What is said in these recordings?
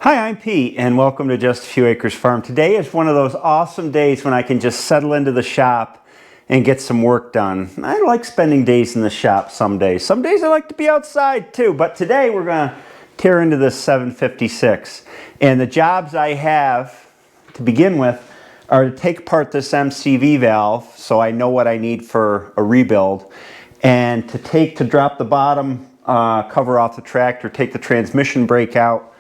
Hi, I'm Pete, and welcome to Just a Few Acres Farm. Today is one of those awesome days when I can just settle into the shop and get some work done. I like spending days in the shop some days. Some days I like to be outside too, but today we're going to tear into this 756. And the jobs I have to begin with are to take apart this MCV valve so I know what I need for a rebuild, and to drop the bottom cover off the tractor, take the transmission brake out,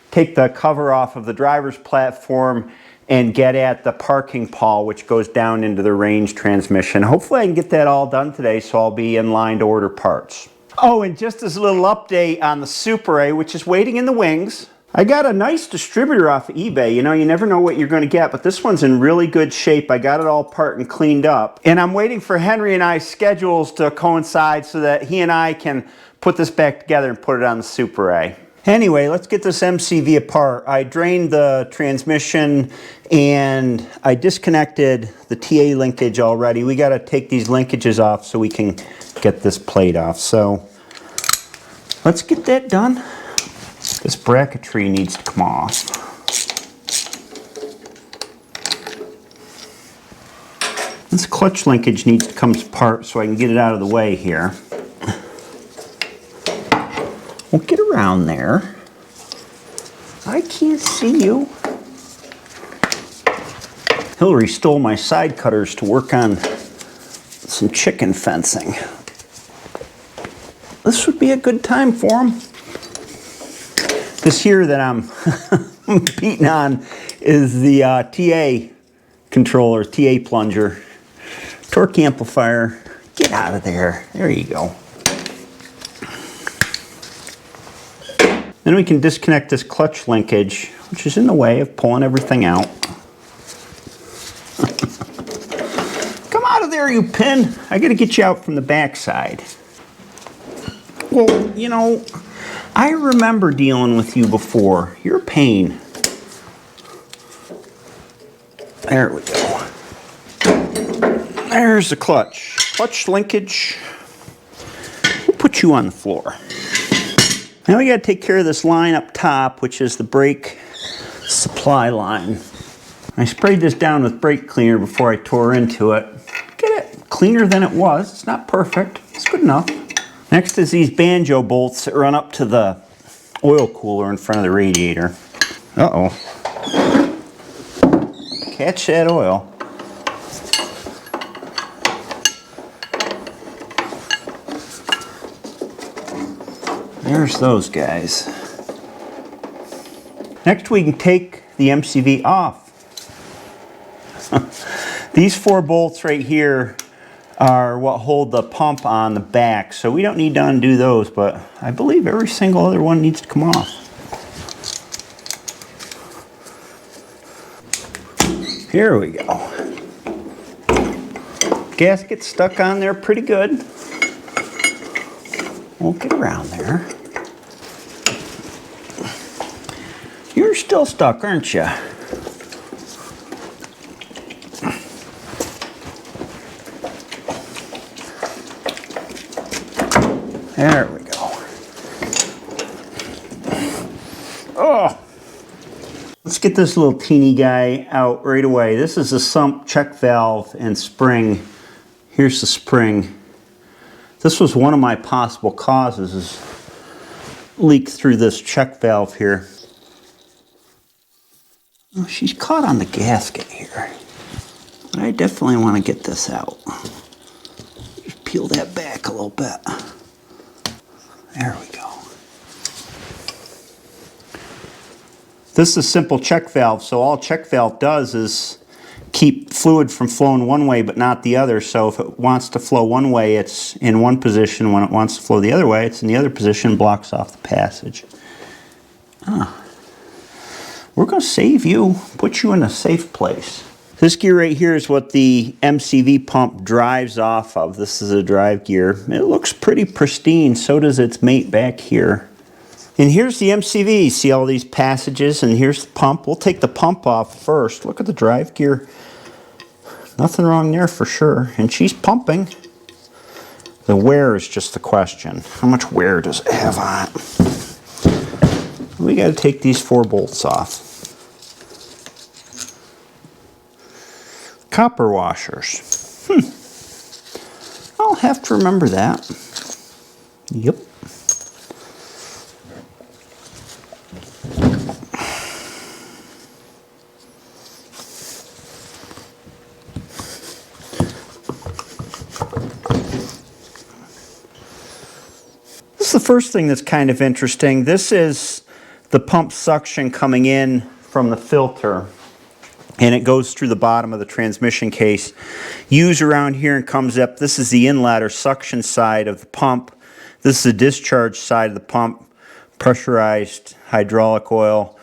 take the cover off of the driver's platform, and get at the parking pawl which goes down into the range transmission. Hopefully I can get that all done today, so I'll be in line to order parts. Oh, and just as a little update on the Super A, which is waiting in the wings. I got a nice distributor off of eBay. You know, you never know what you're going to get, but this one's in really good shape. I got it all apart and cleaned up. And I'm waiting for Henry and I's schedules to coincide so that he and I can put this back together and put it on the Super A. Anyway, let's get this MCV apart. I drained the transmission and I disconnected the TA linkage already. We got to take these linkages off so we can get this plate off. So let's get that done. This bracketry needs to come off. This clutch linkage needs to come apart so I can get it out of the way here. We'll get around there. I can't see you. Hillary stole my side cutters to work on some chicken fencing. This would be a good time for them. This here that I'm beating on is the TA controller, TA plunger. Torque amplifier. Get out of there. There you go. Then we can disconnect this clutch linkage, which is in the way of pulling everything out. Come out of there, you pin. I gotta get you out from the back side. Well, you know, I remember dealing with you before. You're a pain. There we go. There's the clutch. Clutch linkage. We'll put you on the floor. Now we got to take care of this line up top, which is the brake supply line. I sprayed this down with brake cleaner before I tore into it. Get it cleaner than it was. It's not perfect. It's good enough. Next is these banjo bolts that run up to the oil cooler in front of the radiator. Uh-oh. Catch that oil. There's those guys. Next we can take the MCV off. These 4 bolts right here are what hold the pump on the back, so we don't need to undo those, but I believe every single other one needs to come off. Here we go. Gasket's stuck on there pretty good. We'll get around there. You're still stuck, aren't you? There we go. Oh! Let's get this little teeny guy out right away. This is a sump check valve and spring. Here's the spring. This was one of my possible causes, is leak through this check valve here. Oh, she's caught on the gasket here. But I definitely want to get this out. Just peel that back a little bit. There we go. This is a simple check valve, so all check valve does is keep fluid from flowing one way but not the other. So if it wants to flow one way, it's in one position. When it wants to flow the other way, it's in the other position, blocks off the passage. We're going to save you, put you in a safe place. This gear right here is what the MCV pump drives off of. This is a drive gear. It looks pretty pristine, so does its mate back here. And here's the MCV. See all these passages, and here's the pump. We'll take the pump off first. Look at the drive gear. Nothing wrong there for sure. And she's pumping. The wear is just the question. How much wear does it have on it? We got to take these 4 bolts off. Copper washers. I'll have to remember that. Yep. This is the first thing that's kind of interesting. This is the pump suction coming in from the filter, and it goes through the bottom of the transmission case. Used around here and comes up. This is the inlet or suction side of the pump. This is the discharge side of the pump. Pressurized hydraulic oil.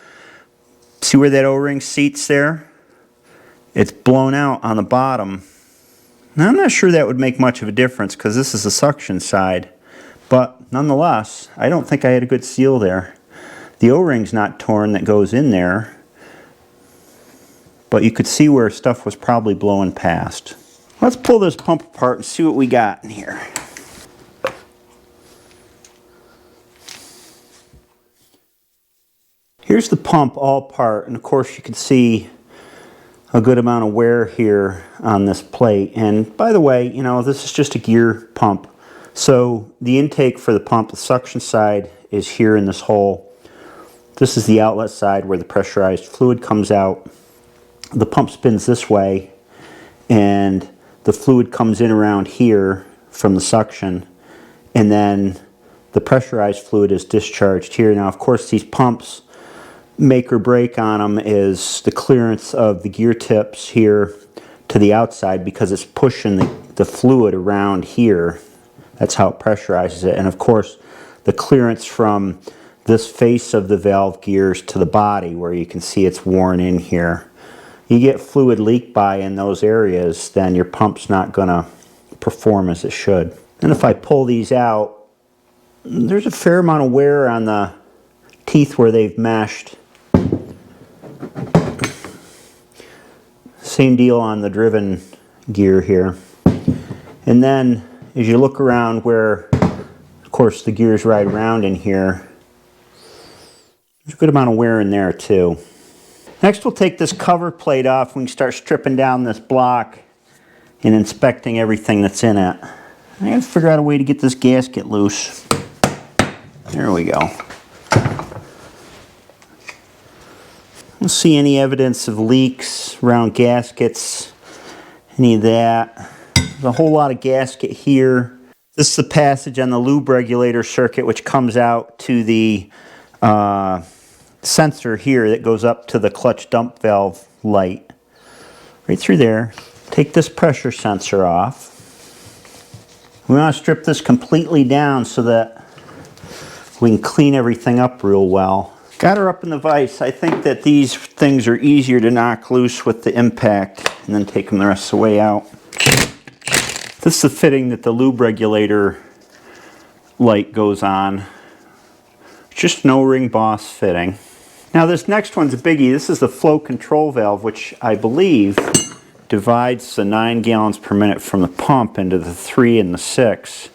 See where that O-ring seats there? It's blown out on the bottom. Now, I'm not sure that would make much of a difference because this is the suction side. But nonetheless, I don't think I had a good seal there. The O-ring's not torn that goes in there, but you could see where stuff was probably blowing past. Let's pull this pump apart and see what we got in here. Here's the pump all apart, and of course you can see a good amount of wear here on this plate. And by the way, you know, this is just a gear pump. So the intake for the pump, the suction side, is here in this hole. This is the outlet side where the pressurized fluid comes out. The pump spins this way, and the fluid comes in around here from the suction, and then the pressurized fluid is discharged here. Now, of course, these pumps, make or break on them is the clearance of the gear tips here to the outside because it's pushing the fluid around here. That's how it pressurizes it. And of course, the clearance from this face of the valve gears to the body where you can see it's worn in here. You get fluid leak by in those areas, then your pump's not going to perform as it should. And if I pull these out, there's a fair amount of wear on the teeth where they've meshed. Same deal on the driven gear here. And then as you look around where, of course, the gears ride around in here, there's a good amount of wear in there too. Next, we'll take this cover plate off. We can start stripping down this block and inspecting everything that's in it. I gotta figure out a way to get this gasket loose. There we go. Don't see any evidence of leaks around gaskets, any of that. There's a whole lot of gasket here. This is the passage on the lube regulator circuit, which comes out to the sensor here that goes up to the clutch dump valve light. Right through there. Take this pressure sensor off. We want to strip this completely down so that we can clean everything up real well. Got her up in the vise. I think that these things are easier to knock loose with the impact and then take them the rest of the way out. This is the fitting that the lube regulator light goes on. Just an O-ring Boss fitting. Now this next one's a biggie. This is the flow control valve, which I believe divides the 9 gallons per minute from the pump into the 3 and the 6.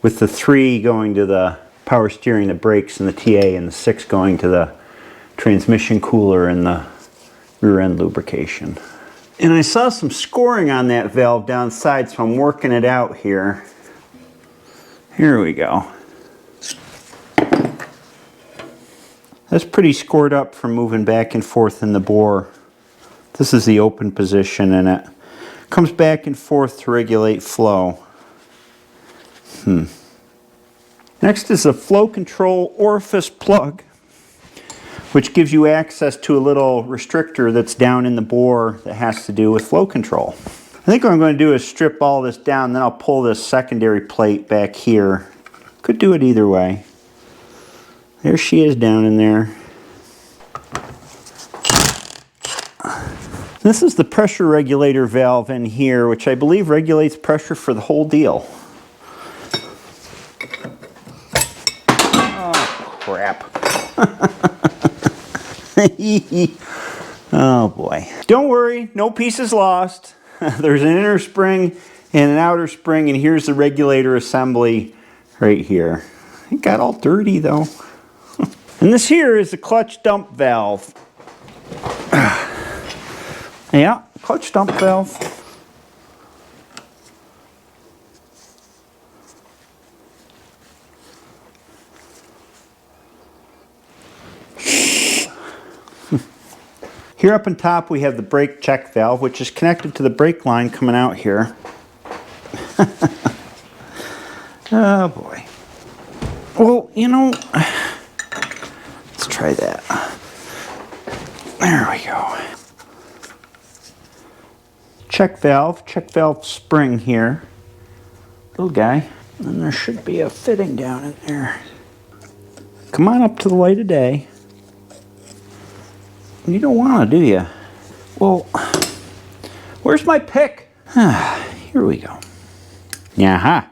With the 3 going to the power steering, the brakes, and the TA, and the 6 going to the transmission cooler and the rear end lubrication. And I saw some scoring on that valve downside, so I'm working it out here. Here we go. That's pretty scored up from moving back and forth in the bore. This is the open position, and it comes back and forth to regulate flow. Next is a flow control orifice plug, which gives you access to a little restrictor that's down in the bore that has to do with flow control. I think what I'm going to do is strip all this down, then I'll pull this secondary plate back here. Could do it either way. There she is down in there. This is the pressure regulator valve in here, which I believe regulates pressure for the whole deal. Crap. Oh boy. Don't worry, no pieces lost. There's an inner spring and an outer spring, and here's the regulator assembly right here. It got all dirty though. And this here is the clutch dump valve. Yeah, clutch dump valve. Here up on top we have the brake check valve, which is connected to the brake line coming out here. Oh boy. Well, you know, let's try that. There we go. Check valve spring here. Little guy. And there should be a fitting down in there. Come on up to the light of day. You don't want to, do you? Well, where's my pick? Here we go. Yeah.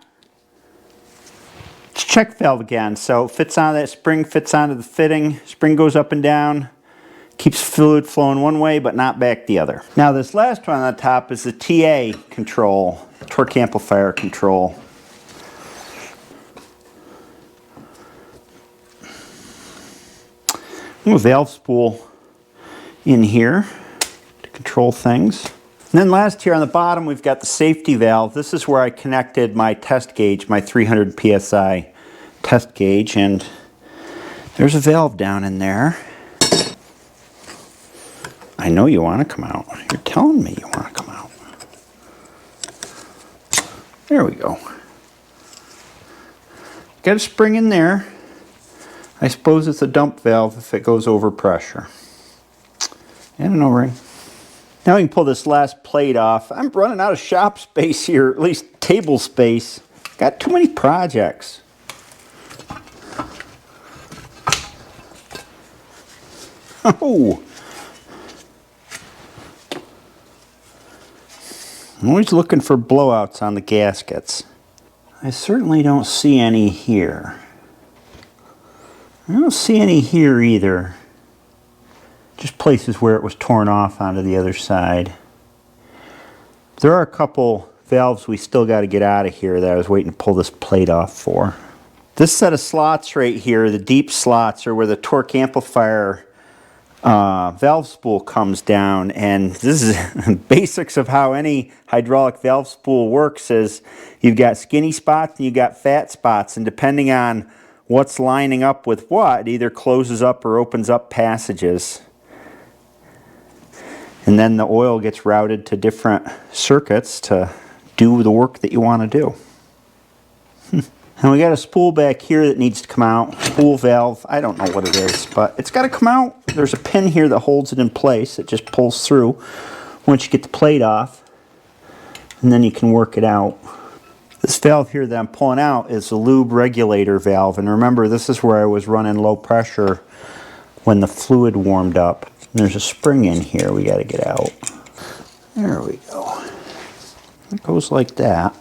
It's check valve again. So it fits on that spring, fits onto the fitting. Spring goes up and down. Keeps fluid flowing one way, but not back the other. Now this last one on the top is the TA control, torque amplifier control. A valve spool in here to control things. And then last here on the bottom we've got the safety valve. This is where I connected my test gauge, my 300 psi test gauge, and there's a valve down in there. I know you want to come out. You're telling me you want to come out. There we go. Got a spring in there. I suppose it's a dump valve if it goes over pressure. And an O-ring. Now we can pull this last plate off. I'm running out of shop space here, at least table space. Got too many projects. Oh! I'm always looking for blowouts on the gaskets. I certainly don't see any here. I don't see any here either. Just places where it was torn off onto the other side. There are a couple valves we still got to get out of here that I was waiting to pull this plate off for. This set of slots right here, the deep slots, are where the torque amplifier valve spool comes down, and this is basics of how any hydraulic valve spool works. Is you've got skinny spots and you've got fat spots, and depending on what's lining up with what, it either closes up or opens up passages. And then the oil gets routed to different circuits to do the work that you want to do. And we got a spool back here that needs to come out. Spool valve, I don't know what it is, but it's got to come out. There's a pin here that holds it in place. It just pulls through once you get the plate off, and then you can work it out. This valve here that I'm pulling out is a lube regulator valve, and remember, this is where I was running low pressure when the fluid warmed up. And there's a spring in here we got to get out. There we go. It goes like that.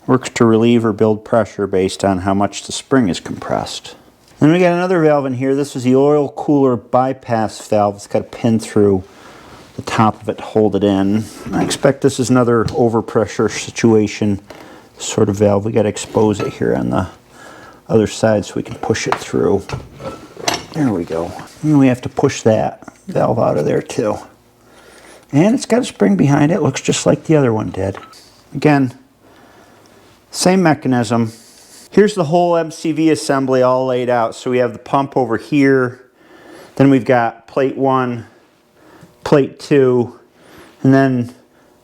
Works to relieve or build pressure based on how much the spring is compressed. Then we got another valve in here. This is the oil cooler bypass valve. It's got a pin through the top of it to hold it in. I expect this is another overpressure situation sort of valve. We got to expose it here on the other side so we can push it through. There we go. And we have to push that valve out of there too. And it's got a spring behind it. Looks just like the other one did. Again, same mechanism. Here's the whole MCV assembly all laid out. So we have the pump over here. Then we've got plate 1, plate 2, and then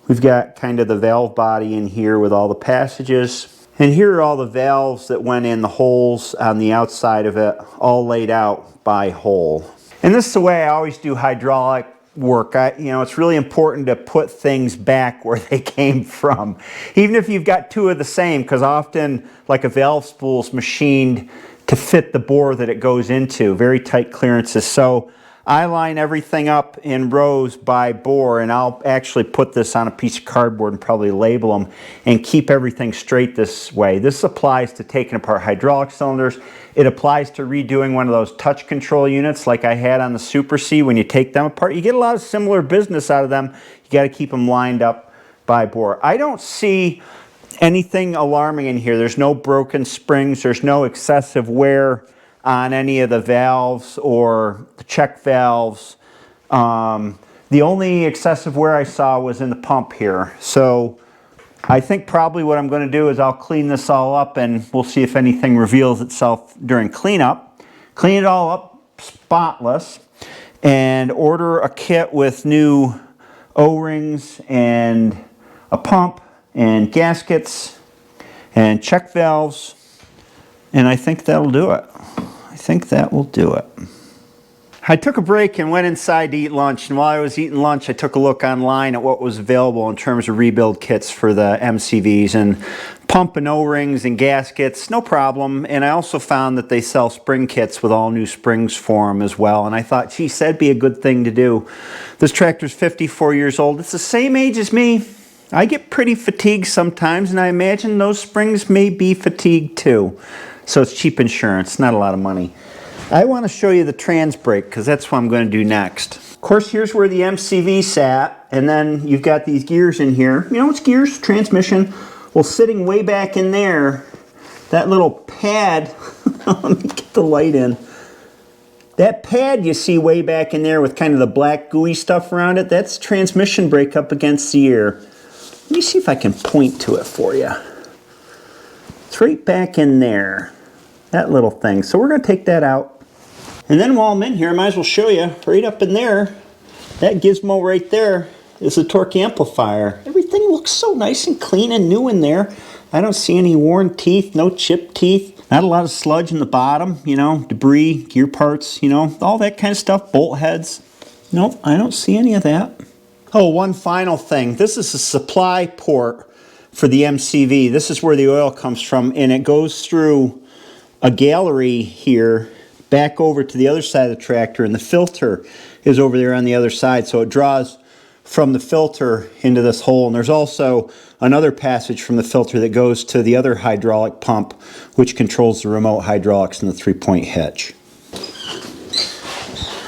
we've got kind of the valve body in here with all the passages. And here are all the valves that went in the holes on the outside of it, all laid out by hole. And this is the way I always do hydraulic work. It's really important to put things back where they came from, even if you've got two of the same, because often like a valve spool is machined to fit the bore that it goes into, very tight clearances. So I line everything up in rows by bore, and I'll actually put this on a piece of cardboard and probably label them and keep everything straight this way. This applies to taking apart hydraulic cylinders. It applies to redoing one of those touch control units like I had on the Super C. When you take them apart, you get a lot of similar business out of them. You got to keep them lined up by bore. I don't see anything alarming in here. There's no broken springs. There's no excessive wear on any of the valves or the check valves. The only excessive wear I saw was in the pump here. So I think probably what I'm going to do is I'll clean this all up, and we'll see if anything reveals itself during cleanup. Clean it all up spotless and order a kit with new O-rings and a pump and gaskets and check valves, and I think that'll do it. I think that will do it. I took a break and went inside to eat lunch, and while I was eating lunch I took a look online at what was available in terms of rebuild kits for the MCVs, and pump and O-rings and gaskets, no problem. And I also found that they sell spring kits with all new springs for them as well, and I thought, geez, that'd be a good thing to do. This tractor's 54 years old. It's the same age as me. I get pretty fatigued sometimes, and I imagine those springs may be fatigued too. So it's cheap insurance, not a lot of money. I want to show you the trans brake because that's what I'm going to do next. Of course, here's where the MCV sat, and then you've got these gears in here. You know, it's gears, transmission. Well, sitting way back in there, that little pad, let me get the light in. That pad you see way back in there with kind of the black gooey stuff around it, that's transmission brake up against the ear. Let me see if I can point to it for you. It's right back in there, that little thing. So we're going to take that out. And then while I'm in here, I might as well show you, right up in there, that gizmo right there is a torque amplifier. Everything looks so nice and clean and new in there. I don't see any worn teeth, no chipped teeth, not a lot of sludge in the bottom, you know, debris, gear parts, you know, all that kind of stuff, bolt heads. Nope, I don't see any of that. Oh, one final thing. This is a supply port for the MCV. This is where the oil comes from, and it goes through a gallery here back over to the other side of the tractor, and the filter is over there on the other side, so it draws from the filter into this hole. And there's also another passage from the filter that goes to the other hydraulic pump, which controls the remote hydraulics and the three-point hitch.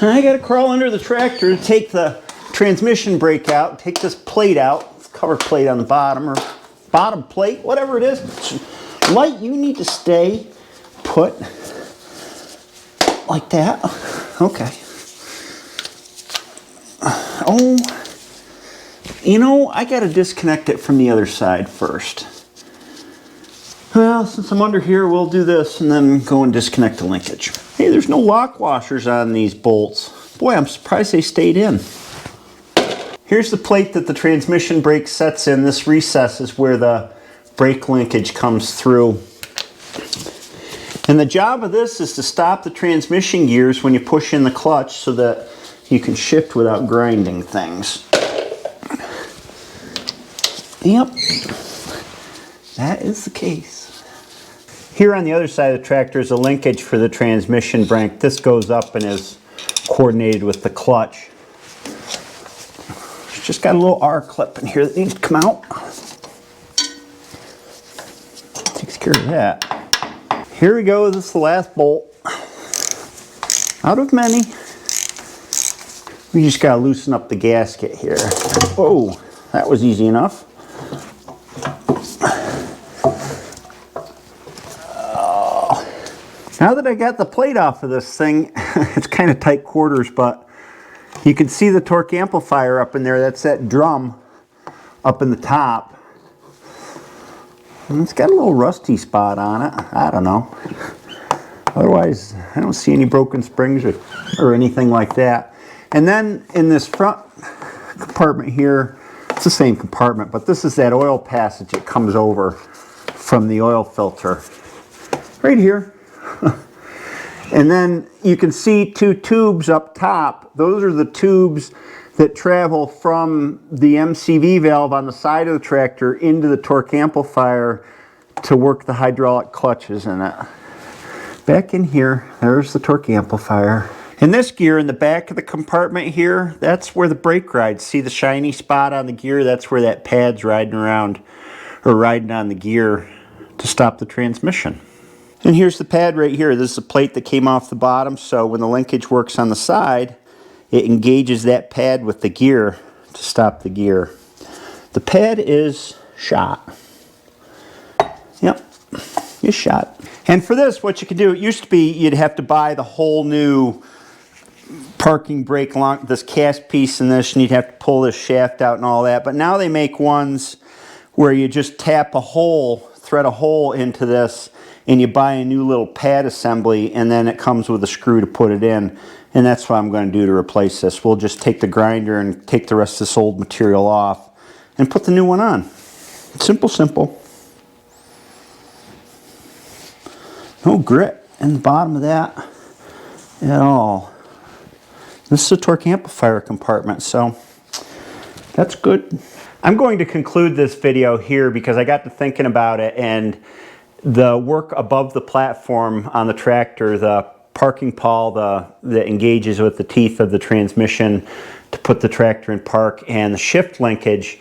I gotta crawl under the tractor to take the transmission brake out, take this plate out, this cover plate on the bottom, or bottom plate, whatever it is. Light, you need to stay put like that. Okay. Oh, you know, I gotta disconnect it from the other side first. Well, since I'm under here, we'll do this and then go and disconnect the linkage. Hey, there's no lock washers on these bolts. Boy, I'm surprised they stayed in. Here's the plate that the transmission brake sets in. This recess is where the brake linkage comes through. And the job of this is to stop the transmission gears when you push in the clutch so that you can shift without grinding things. Yep, that is the case. Here on the other side of the tractor is a linkage for the transmission brake. This goes up and is coordinated with the clutch. It's just got a little R clip in here that needs to come out. Takes care of that. Here we go, this is the last bolt. Out of many. We just gotta loosen up the gasket here. Oh, that was easy enough. Now that I got the plate off of this thing, it's kind of tight quarters, but you can see the torque amplifier up in there. That's that drum up in the top. And it's got a little rusty spot on it. I don't know. Otherwise, I don't see any broken springs or anything like that. And then in this front compartment here, it's the same compartment, but this is that oil passage that comes over from the oil filter. Right here. And then you can see two tubes up top. Those are the tubes that travel from the MCV valve on the side of the tractor into the torque amplifier to work the hydraulic clutches in it. Back in here, there's the torque amplifier. And this gear in the back of the compartment here, that's where the brake rides. See the shiny spot on the gear? That's where that pad's riding around, or riding on the gear to stop the transmission. And here's the pad right here. This is a plate that came off the bottom, so when the linkage works on the side, it engages that pad with the gear to stop the gear. The pad is shot. Yep, it's shot. And for this, what you can do, it used to be you'd have to buy the whole new parking brake, this cast piece and this, and you'd have to pull this shaft out and all that. But now they make ones where you just tap a hole, thread a hole into this, and you buy a new little pad assembly, and then it comes with a screw to put it in. And that's what I'm going to do to replace this. We'll just take the grinder and take the rest of this old material off and put the new one on. Simple, simple. No grit in the bottom of that at all. This is a torque amplifier compartment, so that's good. I'm going to conclude this video here because I got to thinking about it, and the work above the platform on the tractor, the parking pawl that engages with the teeth of the transmission to put the tractor in park, and the shift linkage,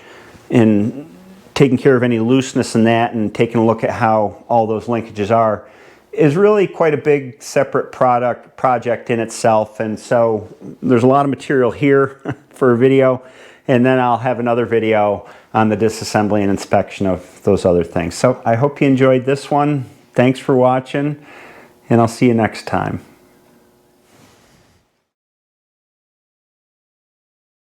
and taking care of any looseness in that and taking a look at how all those linkages are, is really quite a big separate project in itself. And so there's a lot of material here for a video, and then I'll have another video on the disassembly and inspection of those other things. So I hope you enjoyed this one. Thanks for watching, and I'll see you next time.